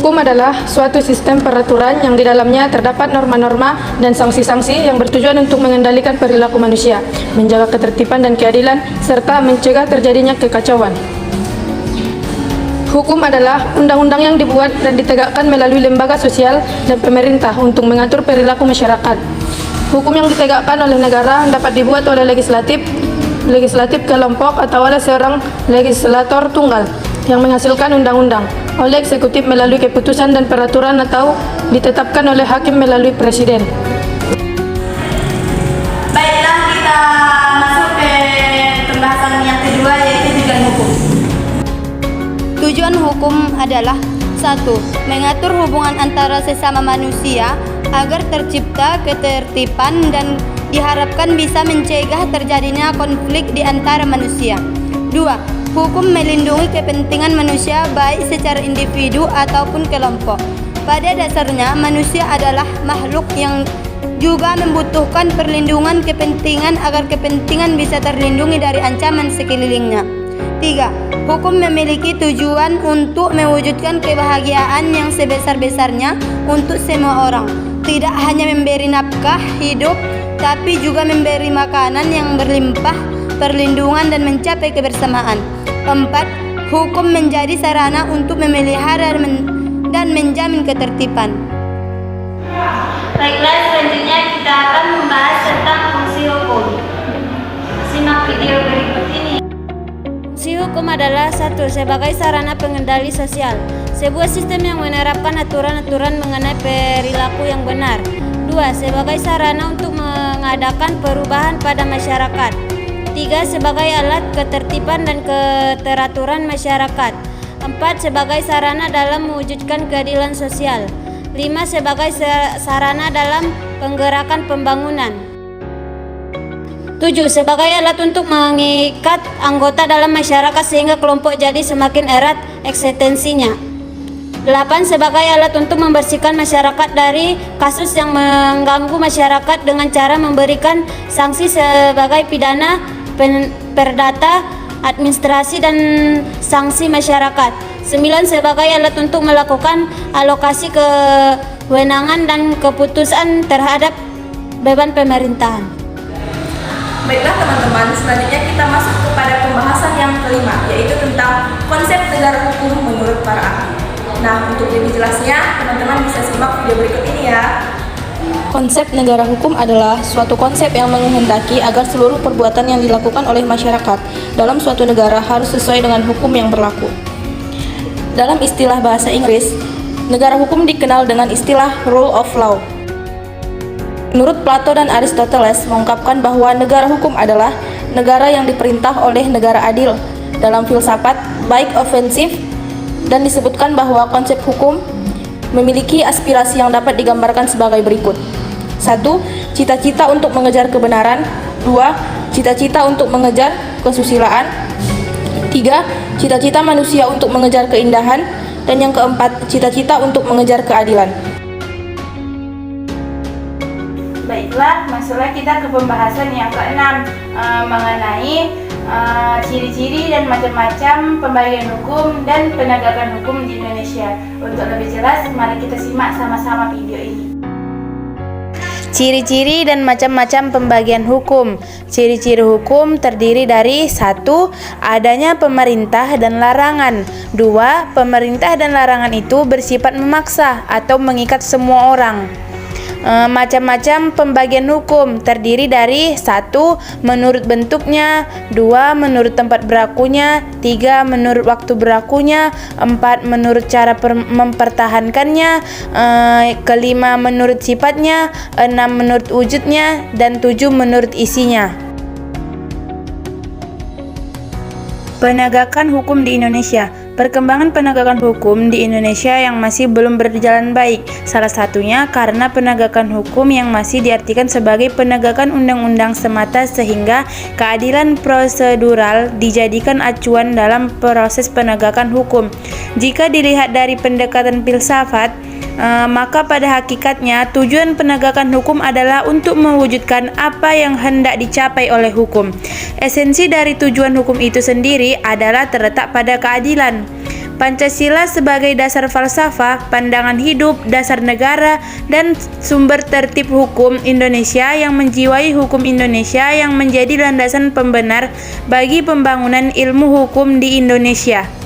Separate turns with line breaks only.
Hukum adalah suatu sistem peraturan yang di dalamnya terdapat norma-norma dan sanksi-sanksi yang bertujuan untuk mengendalikan perilaku manusia, menjaga ketertiban dan keadilan, serta mencegah terjadinya kekacauan. Hukum adalah undang-undang yang dibuat dan ditegakkan melalui lembaga sosial dan pemerintah untuk mengatur perilaku masyarakat. Hukum yang ditegakkan oleh negara dapat dibuat oleh legislatif kelompok atau oleh seorang legislator tunggal yang menghasilkan undang-undang, oleh eksekutif melalui keputusan dan peraturan, atau ditetapkan oleh hakim melalui presiden.
Baiklah, kita masuk ke pembahasan yang kedua, yaitu tujuan hukum.
Tujuan hukum adalah 1. Mengatur hubungan antara sesama manusia agar tercipta ketertiban dan diharapkan bisa mencegah terjadinya konflik di antara manusia. 2. Hukum melindungi kepentingan manusia baik secara individu ataupun kelompok. Pada dasarnya, manusia adalah makhluk yang juga membutuhkan perlindungan kepentingan agar kepentingan bisa terlindungi dari ancaman sekelilingnya. 3. Hukum memiliki tujuan untuk mewujudkan kebahagiaan yang sebesar-besarnya untuk semua orang. Tidak hanya memberi nafkah hidup, tapi juga memberi makanan yang berlimpah, perlindungan, dan mencapai kebersamaan. 4. Hukum menjadi sarana untuk memelihara dan menjamin ketertiban.
Baiklah, selanjutnya kita akan membahas tentang fungsi hukum. Simak video berikut ini.
Fungsi hukum adalah 1. Sebagai sarana pengendali sosial, sebuah sistem yang menerapkan aturan-aturan mengenai perilaku yang benar. 2. Sebagai sarana untuk mengadakan perubahan pada masyarakat. 3. Sebagai alat ketertiban dan keteraturan masyarakat. 4. Sebagai sarana dalam mewujudkan keadilan sosial. 5. Sebagai sarana dalam penggerakan pembangunan. 7. Sebagai alat untuk mengikat anggota dalam masyarakat sehingga kelompok jadi semakin erat eksistensinya. 8. Sebagai alat untuk membersihkan masyarakat dari kasus yang mengganggu masyarakat dengan cara memberikan sanksi sebagai pidana, perdata, administrasi, dan sanksi masyarakat. 9. Sebagai alat untuk melakukan alokasi kewenangan dan keputusan terhadap beban pemerintahan.
Baiklah teman-teman, selanjutnya kita masuk kepada pembahasan yang kelima, yaitu tentang konsep negara hukum menurut para ahli. Nah, untuk lebih jelasnya, teman-teman bisa simak video berikut ini ya.
Konsep negara hukum adalah suatu konsep yang menghendaki agar seluruh perbuatan yang dilakukan oleh masyarakat dalam suatu negara harus sesuai dengan hukum yang berlaku. Dalam istilah bahasa Inggris, negara hukum dikenal dengan istilah rule of law. Menurut Plato dan Aristoteles mengungkapkan bahwa negara hukum adalah negara yang diperintah oleh negara adil. Dalam filsafat baik ofensif, dan disebutkan bahwa konsep hukum memiliki aspirasi yang dapat digambarkan sebagai berikut. 1. Cita-cita untuk mengejar kebenaran. 2. Cita-cita untuk mengejar kesusilaan. 3. Cita-cita manusia untuk mengejar keindahan. Dan yang keempat, cita-cita untuk mengejar keadilan.
Baiklah, masuklah kita ke pembahasan yang keenam, mengenai ciri-ciri dan macam-macam pembagian hukum dan penegakan hukum di Indonesia. Untuk lebih jelas, mari kita simak sama-sama video ini.
Ciri-ciri dan macam-macam pembagian hukum. Ciri-ciri hukum terdiri dari 1. Adanya pemerintah dan larangan. 2. Pemerintah dan larangan itu bersifat memaksa atau mengikat semua orang. Macam-macam pembagian hukum terdiri dari 1. Menurut bentuknya. 2. Menurut tempat berlakunya. 3. Menurut waktu berlakunya. 4. Menurut cara mempertahankannya. 5. Menurut sifatnya. 6. Menurut wujudnya. Dan 7. Menurut isinya. Penegakan hukum di Indonesia. Perkembangan penegakan hukum di Indonesia yang masih belum berjalan baik. Salah satunya karena penegakan hukum yang masih diartikan sebagai penegakan undang-undang semata sehingga keadilan prosedural dijadikan acuan dalam proses penegakan hukum. Jika dilihat dari pendekatan filsafat, maka pada hakikatnya tujuan penegakan hukum adalah untuk mewujudkan apa yang hendak dicapai oleh hukum. Esensi dari tujuan hukum itu sendiri adalah terletak pada keadilan.
Pancasila sebagai dasar falsafah, pandangan hidup, dasar negara, dan sumber tertib hukum Indonesia yang menjiwai hukum Indonesia yang menjadi landasan pembenar bagi pembangunan ilmu hukum di Indonesia.